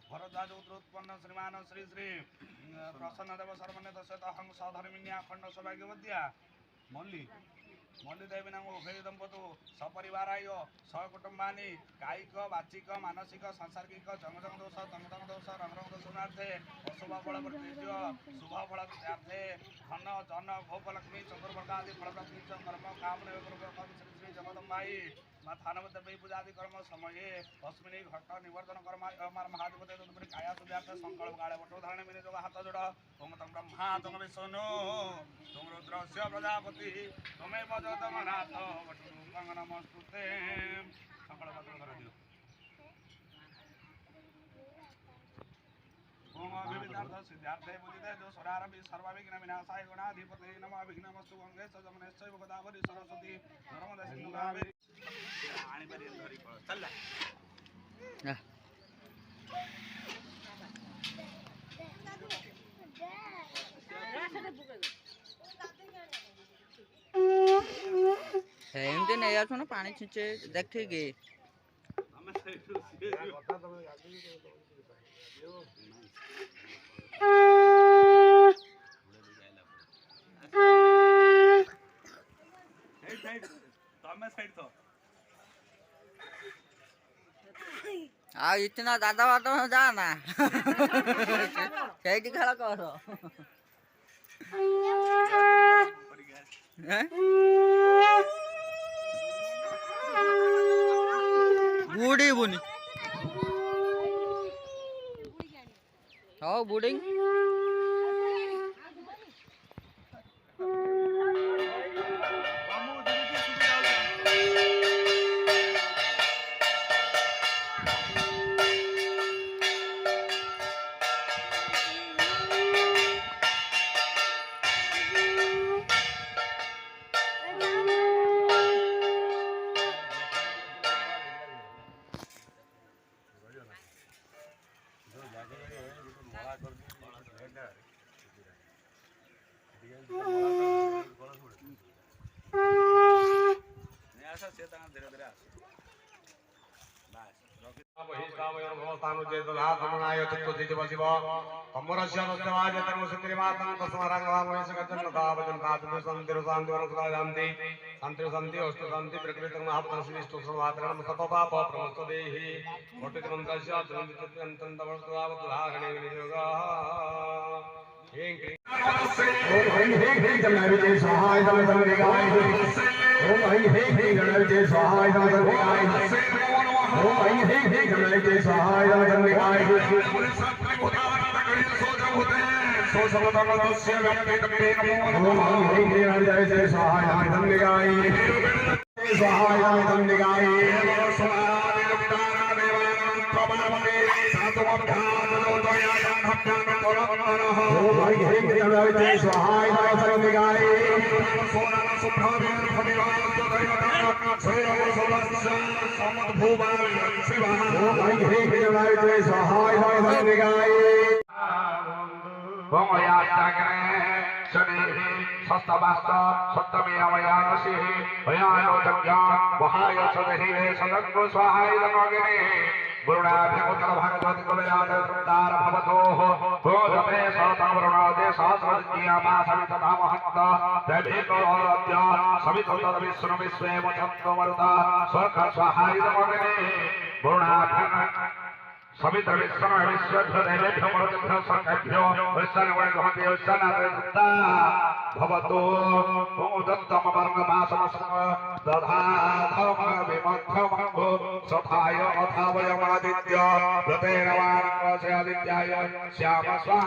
भरद्वाज उत्पन्न श्रीमान श्री श्री प्रसन्न देव सर्वनेत हंग सधर्मिन्या खंड सौभाग्यवद्या मल्ली मल्लीदेवी नाम उभय दंपतु सपरिवाराय सहकुटुंबानि कायिक वाचिक मानसिक सांसार्गिक जंग दोष रंग दोष दोषार्थे अशुभ फल प्रतिज्य शुभ फल प्राप्ते धन जन भोगलक्ष्मी चतुर्भर्ग आदि फल प्राप्ति कर्म कामने श्री श्री जगदम्बाई थानवदेवी पूजादि कर्म समये अस्मिनी घट निवर्तन कर्म अमर महाधिपति तदुपरि काया सुव्याप्त संकल्प काले वटो धारण मिने जोग हाथ जोड़ ओम तम ब्रह्मा तम विष्णु तुम रुद्रस्य प्रजापति तमेव जगन्नाथ वटु नमस्तुते संकल्प कर दियो। ओम विविधार्थ सिद्धार्थे बुद्धिदे जो स्वरारंभि सर्वविघ्न विनाशाय गणाधिपते नमः विघ्नमस्तु गंगेश जमुनेश्चैव गोदावरी सरस्वती नर्मदा सिन्धु कावेरी आनी बारी धरी पड़ चल एमती नहीं यार सुनो पानी छींचे देखे गे आ इतना दादा वादा में जाना कैटी खेला करो बूढ़ी बुनी हाँ बूढ़ी सवित्र विश्व विश्वभ्यो देवेभ्यो मरुभ्यो सर्वेभ्यो भवतो दत्तम वर्गमासमस्म दधाधम विमग्धमङ्गो सथाय अथावयमादित्य प्रतेरवानस्य आदित्याय श्याम स्वाहा।